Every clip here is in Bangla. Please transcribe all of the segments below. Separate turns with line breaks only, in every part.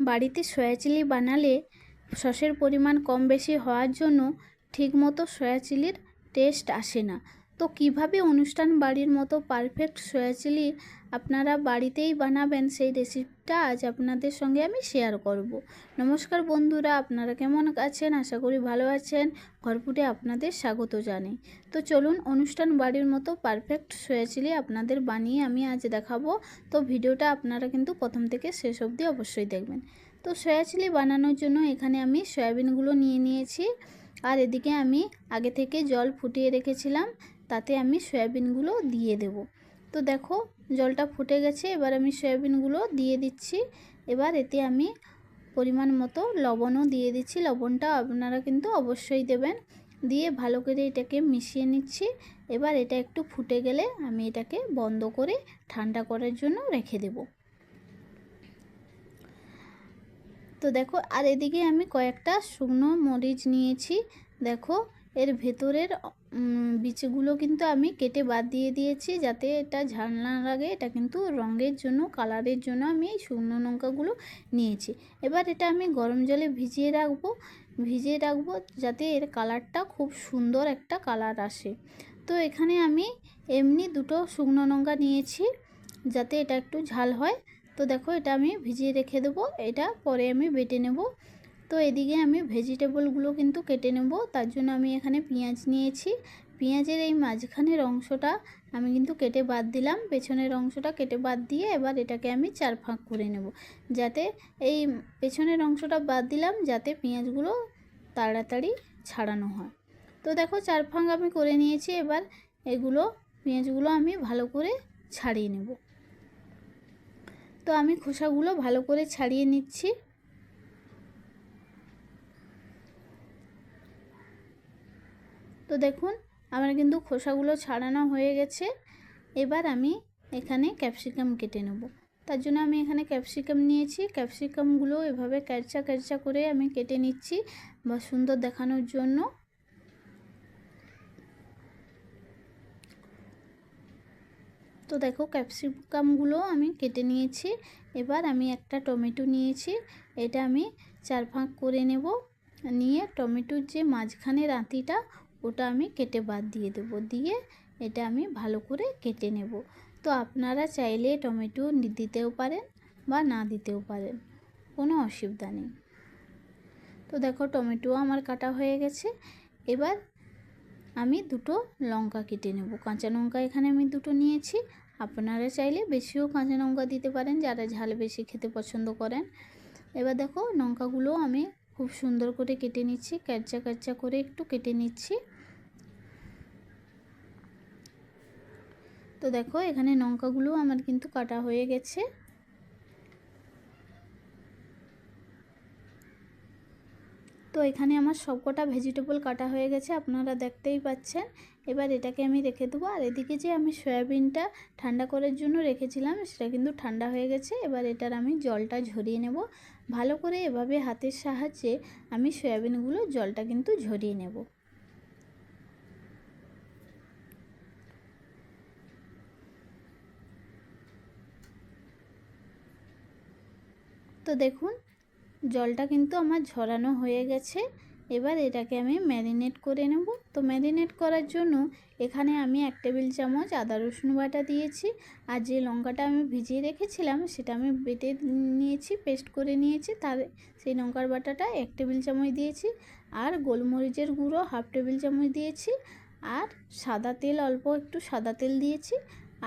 বাড়িতে সয়া চিলি বানালে সসের পরিমাণ কম বেশি হওয়ার জন্য ঠিকমতো সয়া চিলির টেস্ট আসে না। তো কিভাবে অনুষ্ঠান বাড়ির মতো পারফেক্ট সয়া চিলি আপনারা বাড়িতেই বানাবেন সেই রেসিপিটা আজ আপনাদের সঙ্গে আমি শেয়ার করব। নমস্কার বন্ধুরা, আপনারা কেমন আছেন? আশা করি ভালো আছেন। ঘরপুরে আপনাদের স্বাগত জানাই। তো চলুন অনুষ্ঠান বাড়ির মতো পারফেক্ট সয়া চিলি আপনাদের বানিয়ে আমি আজ দেখাবো। তো ভিডিওটা আপনারা কিন্তু প্রথম থেকে শেষ অবধি অবশ্যই দেখবেন। তো সয়া চিলি বানানোর জন্য এখানে আমি সয়াবিনগুলো নিয়ে নিয়েছি, আর এদিকে আমি আগে থেকে জল ফুটিয়ে রেখেছিলাম, তাতে আমি সয়াবিনগুলো দিয়ে দেব। তো দেখো জলটা ফুটে গেছে, এবার আমি সয়াবিনগুলো দিয়ে দিচ্ছি। এবার এতে আমি পরিমাণ মতো লবণও দিয়ে দিচ্ছি। লবণটা আপনারা কিন্তু অবশ্যই দেবেন। দিয়ে ভালো করে এটাকে মিশিয়ে নিচ্ছি। এবার এটা একটু ফুটে গেলে আমি এটাকে বন্ধ করে ঠান্ডা করার জন্য রেখে দেব। তো দেখো, আর এদিকে আমি কয়েকটা শুকনো মরিচ নিয়েছি। দেখো এর ভেতরের বীজগুলো কিন্তু আমি কেটে বাদ দিয়ে দিয়েছি, যাতে এটা ঝাল না লাগে। এটা কিন্তু রঙের জন্য, কালারের জন্য আমি এই শুকনো লঙ্কাগুলো নিয়েছি। এবার এটা আমি গরম জলে ভিজিয়ে রাখবো যাতে এর কালারটা খুব সুন্দর একটা কালার আসে। তো এখানে আমি এমনি দুটো শুকনো লঙ্কা নিয়েছি, যাতে এটা একটু ঝাল হয়। তো দেখো এটা আমি ভিজিয়ে রেখে দেবো, এটা পরে আমি বেটে নেব। তো এদিকে আমি ভেজিটেবলগুলো কিন্তু কেটে নেব। তার জন্য আমি এখানে পেঁয়াজ নিয়েছি। পেঁয়াজের এই মাঝখানের অংশটা আমি কিন্তু কেটে বাদ দিলাম, পেছনের অংশটা কেটে বাদ দিয়ে এবার এটাকে আমি 4 ভাগ করে নেব। যাতে এই পেছনের অংশটা বাদ দিলাম যাতে পেঁয়াজগুলো তাড়াতাড়ি ছাড়ানো হয়। তো দেখো 4 ভাগ আমি করে নিয়েছি। এবার পেঁয়াজগুলো আমি ভালো করে ছাড়িয়ে নেব। তো আমি খোসাগুলো ভালো করে ছাড়িয়ে নিচ্ছি। তো দেখুন আমার কিন্তু খোসাগুলো ছাড়ানো হয়ে গেছে। এবার আমি এখানে ক্যাপসিকাম কেটে নেব। তার জন্য আমি এখানে ক্যাপসিকাম নিয়েছি। ক্যাপসিকামগুলো এভাবে ক্যারচা করে আমি কেটে নিচ্ছি বা সুন্দর দেখানোর জন্য। তো দেখো ক্যাপসিকামগুলো আমি কেটে নিয়েছি। এবার আমি একটা টমেটো নিয়েছি, এটা আমি 4 ভাগ করে নেব। নিয়ে টমেটোর যে মাঝখানের আঁতিটা ওটা আমি কেটে বাদ দিয়ে দেবো। দিয়ে এটা আমি ভালো করে কেটে নেব। তো আপনারা চাইলে টমেটো দিতেও পারেন বা না দিতেও পারেন, কোনো অসুবিধা নেই। তো দেখো টমেটো আমার কাটা হয়ে গেছে। এবার আমি দুটো লঙ্কা কেটে নেব। কাঁচা লঙ্কা এখানে আমি দুটো নিয়েছি। আপনারা চাইলে বেশিও কাঁচা লঙ্কা দিতে পারেন, যারা ঝাল বেশি খেতে পছন্দ করেন। এবার দেখো লঙ্কাগুলো আমি খুব সুন্দর করে কেটে নিচ্ছি, ক্যারচা করে একটু কেটে নিচ্ছি। তো দেখো এখানে লঙ্কাগুলো আমার কিন্তু কাটা হয়ে গেছে। তো এখানে আমার সবকটা ভেজিটেবল কাটা হয়ে গেছে, আপনারা দেখতেই পাচ্ছেন। এবার এটাকে আমি রেখে দেবো। আর এদিকে যে আমি সয়াবিনটা ঠান্ডা করার জন্য রেখেছিলাম সেটা কিন্তু ঠান্ডা হয়ে গেছে। এবার এটার আমি জলটা ঝরিয়ে নেব। ভালো করে এভাবে হাতের সাহায্যে আমি সয়াবিনগুলো জলটা কিন্তু ঝরিয়ে নেব। তো দেখুন জলটা কিন্তু আমার ঝরানো হয়ে গেছে। এবার এটাকে আমি ম্যারিনেট করে নেব। তো ম্যারিনেট করার জন্য এখানে আমি 1 টেবিল চামচ আদা রসুন বাটা দিয়েছি। আর যে লঙ্কাটা আমি ভিজিয়ে রেখেছিলাম সেটা আমি বেটে নিয়েছি, পেস্ট করে নিয়েছি। তার সেই লঙ্কার বাটাটা 1 টেবিল চামচ দিয়েছি। আর গোলমরিচের গুঁড়ো 1/2 টেবিল চামচ দিয়েছি। আর সাদা তেল, অল্প একটু সাদা তেল দিয়েছি।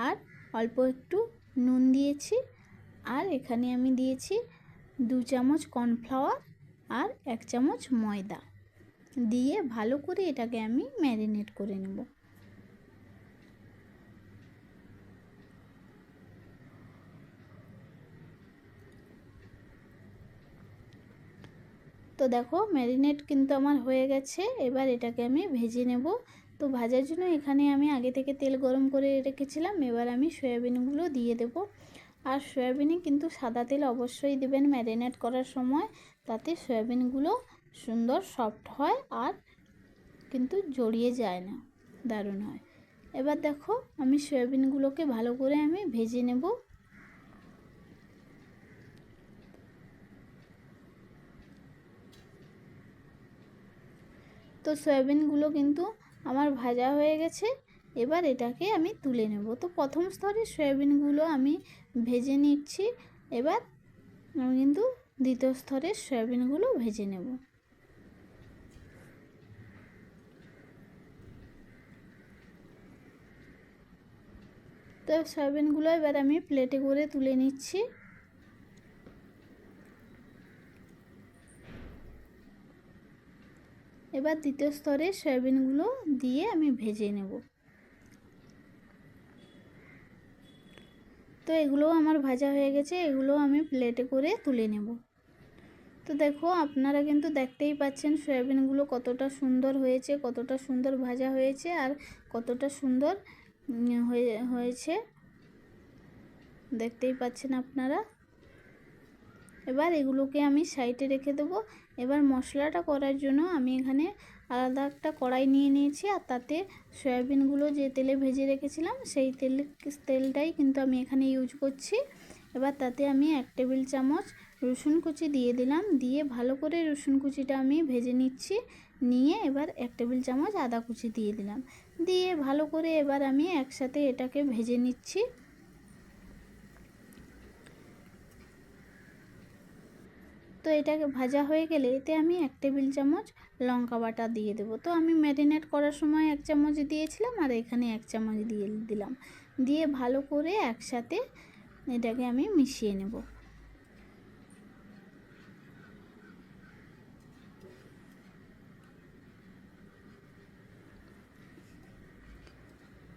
আর অল্প একটু নুন দিয়েছি। আর এখানে আমি দিয়েছি 2 চামচ কর্নফ্লাওয়ার আর 1 চামচ ময়দা দিয়ে ভালো করে এটাকে আমি ম্যারিনেট করে নেব। তো দেখো ম্যারিনেট কিন্তু আমার হয়ে গেছে। এবার এটাকে আমি ভেজে নেব। তো ভাজার জন্য এখানে আমি আগে থেকে তেল গরম করে রেখেছিলাম। এবার আমি সয়াবিনগুলো দিয়ে দেব। আর সয়াবিনে কিন্তু সাদা তেল অবশ্যই দেবেন ম্যারিনেট করার সময়, তাতে সয়াবিনগুলো সুন্দর সফট হয় আর কিন্তু জড়িয়ে যায় না, দারুণ হয়। এবার দেখো আমি সয়াবিনগুলোকে ভালো করে আমি ভেজে নেব। তো সয়াবিনগুলো কিন্তু আমার ভাজা হয়ে গেছে। এবার এটাকে আমি তুলে নেব। তো প্রথম স্তরে সয়াবিনগুলো আমি ভেজে নিচ্ছি। এবার আমি কিন্তু দ্বিতীয় স্তরের সয়াবিনগুলো ভেজে নেব। তো সয়াবিনগুলো এবার আমি প্লেটে করে তুলে নিচ্ছি। এবার দ্বিতীয় স্তরে সয়াবিনগুলো দিয়ে আমি ভেজে নেব। তো এগুলোও আমার ভাজা হয়ে গেছে, এগুলো আমি প্লেটে করে তুলে নেব। তো দেখো আপনারা কিন্তু দেখতেই পাচ্ছেন সয়াবিনগুলো কতটা সুন্দর হয়েছে, কতটা সুন্দর ভাজা হয়েছে আর কতটা সুন্দর হয়েছে দেখতেই পাচ্ছেন আপনারা। এবার এগুলোকে আমি সাইডে রেখে দেবো। এবার মশলাটা করার জন্য আমি এখানে আলাদা একটা কড়াই নিয়ে নিয়েছি আর তাতে সয়াবিনগুলো যে তেলে ভেজে রেখেছিলাম সেই তেলটাই কিন্তু আমি এখানে ইউজ করছি। এবার তাতে আমি 1 টেবিল চামচ রসুন কুচি দিয়ে দিলাম, দিয়ে ভালো করে রসুন কুচিটা আমি ভেজে নিচ্ছি। নিয়ে এবার 1 টেবিল চামচ আদা কুচি দিয়ে দিলাম, দিয়ে ভালো করে এবার আমি একসাথে এটাকে ভেজে নিচ্ছি। তো এটাকে ভাজা হয়ে গেলে এতে আমি 1 টেবিল চামচ লঙ্কা বাটা দিয়ে দেবো। তো আমি ম্যারিনেট করার সময় 1 চামচ দিয়েছিলাম আর এখানে 1 চামচ দিয়ে দিলাম, দিয়ে ভালো করে একসাথে এটাকে আমি মিশিয়ে নেব।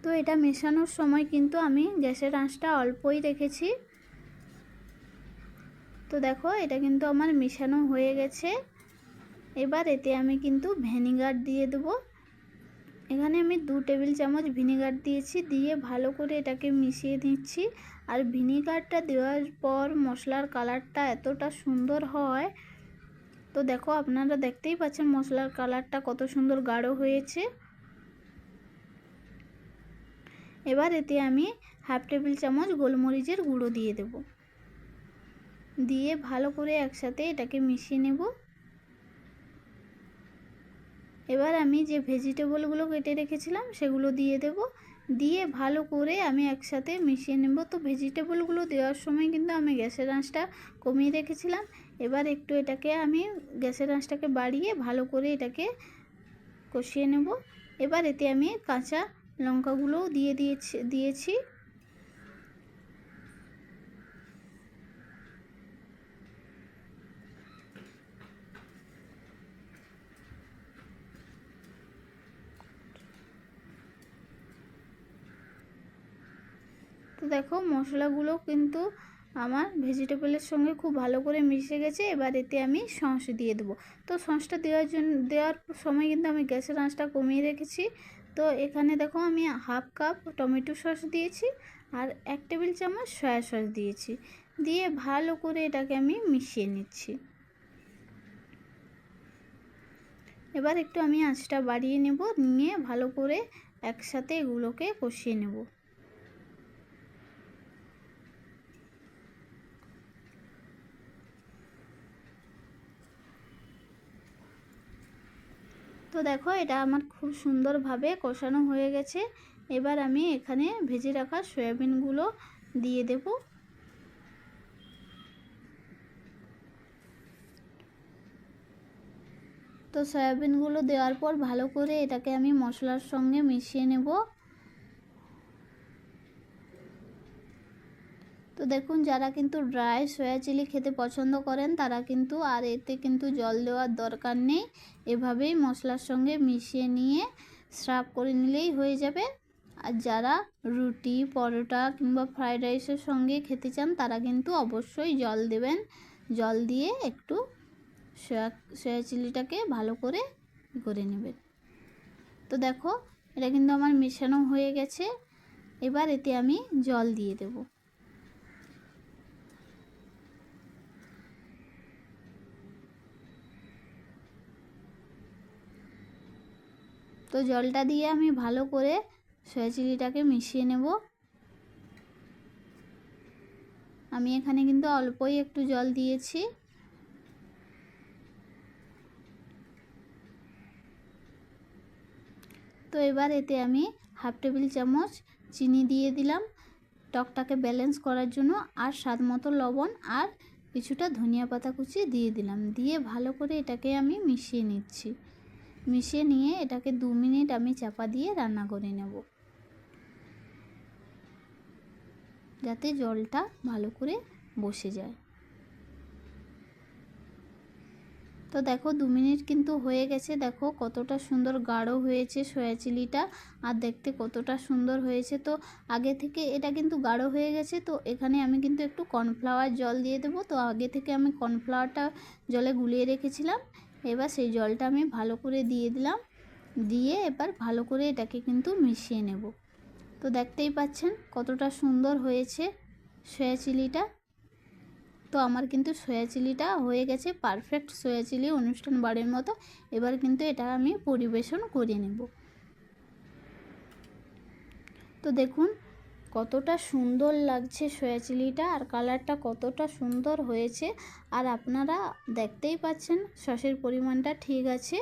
তো এটা মেশানোর সময় কিন্তু আমি গ্যাসের আঁচটা অল্পই রেখেছি। তো দেখো এটা কিন্তু আমার মেশানো হয়ে গেছে। এবার এতে আমি কিন্তু ভিনেগার দিয়ে দেবো। এখানে আমি 2 টেবিল চামচ ভিনেগার দিয়েছি, দিয়ে ভালো করে এটাকে মিশিয়ে দিচ্ছি। আর ভিনেগারটা দেওয়ার পর মশলার কালারটা এতটা সুন্দর হয়। তো দেখো আপনারা দেখতেই পাচ্ছেন মশলার কালারটা কত সুন্দর গাঢ় হয়েছে। এবার এতে আমি 1/2 টেবিল চামচ গোলমরিচের গুঁড়ো দিয়ে দেব, দিয়ে ভালো করে একসাথে এটাকে মিশিয়ে নেব। এবার আমি যে ভেজিটেবলগুলো কেটে রেখেছিলাম সেগুলো দিয়ে দেব, দিয়ে ভালো করে আমি একসাথে মিশিয়ে নেব। তো ভেজিটেবলগুলো দেওয়ার সময় কিন্তু আমি গ্যাসের আঁচটা কমিয়ে রেখেছিলাম। এবার একটু এটাকে আমি গ্যাসের আঁচটাকে বাড়িয়ে ভালো করে এটাকে কষিয়ে নেব। এবার এতে আমি কাঁচা লঙ্কাগুলোও দিয়েছি। তো দেখো মশলাগুলো কিন্তু আমার ভেজিটেবলের সঙ্গে খুব ভালো করে মিশে গেছে। এবার এতে আমি সস দিয়ে দেবো। তো সসটা দেওয়ার সময় কিন্তু আমি গ্যাসের আঁচটা কমিয়ে রেখেছি। তো এখানে দেখো আমি 1/2 কাপ টমেটো সস দিয়েছি আর 1 টেবিল চামচ সয়া সস দিয়েছি, দিয়ে ভালো করে এটাকে আমি মিশিয়ে নিচ্ছি। এবার একটু আমি আঁচটা বাড়িয়ে নেব, নিয়ে ভালো করে একসাথে এগুলোকে কষিয়ে নেব। তো দেখো এটা আমার খুব সুন্দরভাবে কষানো হয়ে গেছে। এবার আমি এখানে ভেজে রাখা সয়াবিনগুলো দিয়ে দেব। তো সয়াবিনগুলো দেওয়ার পর ভালো করে এটাকে আমি মশলার সঙ্গে মিশিয়ে নেব। তো দেখুন যারা কিন্তু ড্রাই সয়া চিলি খেতে পছন্দ করেন তারা কিন্তু আর এতে কিন্তু জল দেওয়ার দরকার নেই, এভাবেই মশলার সঙ্গে মিশিয়ে নিয়ে সার্ভ করে নিলেই হয়ে যাবে। আর যারা রুটি, পরোটা কিংবা ফ্রাইড রাইসের সঙ্গে খেতে চান তারা কিন্তু অবশ্যই জল দেবেন। জল দিয়ে একটু সয়া চিলিটাকে ভালো করে নেবেন। তো দেখো এটা কিন্তু আমার মেশানো হয়ে গেছে। এবার এতে আমি জল দিয়ে দেব। তো জলটা দিয়ে আমি ভালো করে সয়া চিলিটাকে মিশিয়ে নেব। আমি এখানে কিন্তু অল্পই একটু জল দিয়েছি। তো এবার এতে আমি 1/2 টেবিল চামচ চিনি দিয়ে দিলাম টকটাকে ব্যালেন্স করার জন্য, আর স্বাদ মতো লবণ আর কিছুটা ধনিয়া পাতা কুচি দিয়ে দিলাম। দিয়ে ভালো করে এটাকে আমি মিশিয়ে নিচ্ছি। মিশিয়ে নিয়ে এটাকে 2 মিনিট আমি চাপা দিয়ে রান্না করে নেব, যাতে জলটা ভালো করে বসে যায়। তো দেখো 2 মিনিট কিন্তু হয়ে গেছে। দেখো কতটা সুন্দর গাঢ় হয়েছে সয়া চিলিটা, আর দেখতে কতটা সুন্দর হয়েছে। তো আগে থেকে এটা কিন্তু গাঢ় হয়ে গেছে। তো এখানে আমি কিন্তু একটু কর্নফ্লাওয়ার জল দিয়ে দেবো। তো আগে থেকে আমি কর্নফ্লাওয়ারটা জলে গুলিয়ে রেখেছিলাম। এবার সেই জলটা আমি ভালো করে দিয়ে দিলাম। দিয়ে এবার ভালো করে এটাকে কিন্তু মিশিয়ে নেব। তো দেখতেই পাচ্ছেন কতটা সুন্দর হয়েছে সয়া চিলিটা। তো আমার কিন্তু সয়া চিলিটা হয়ে গেছে, পারফেক্ট সয়া চিলি অনুষ্ঠান বাড়ির মতো। এবার কিন্তু এটা আমি পরিবেশন করে নেব। তো দেখুন কতটা সুন্দর লাগছে সয়া চিলিটা, আর কালারটা কতটা সুন্দর হয়েছে। আর আপনারা দেখতেই পাচ্ছেন সসের পরিমাণটা ঠিক আছে,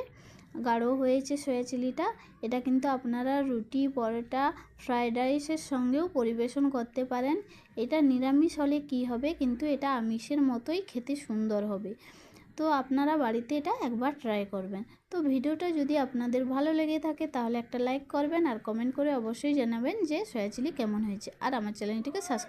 গাঢ় হয়েছে সয়া চিলিটা। এটা কিন্তু আপনারা রুটি, পরোটা, ফ্রায়েড রাইসের সঙ্গেও পরিবেশন করতে পারেন। এটা নিরামিষ হলে কী হবে, কিন্তু এটা আমিষের মতোই খেতে সুন্দর হবে। তো আপনারা বাড়িতে এটা একবার ট্রাই করবেন। তো ভিডিওটা যদি আপনাদের ভালো লেগে থাকে তাহলে একটা লাইক করবেন, আর কমেন্ট করে অবশ্যই জানাবেন যে সয়া চিলি কেমন হয়েছে, আর আমার চ্যানেলটিকে সাবস্ক্রাইব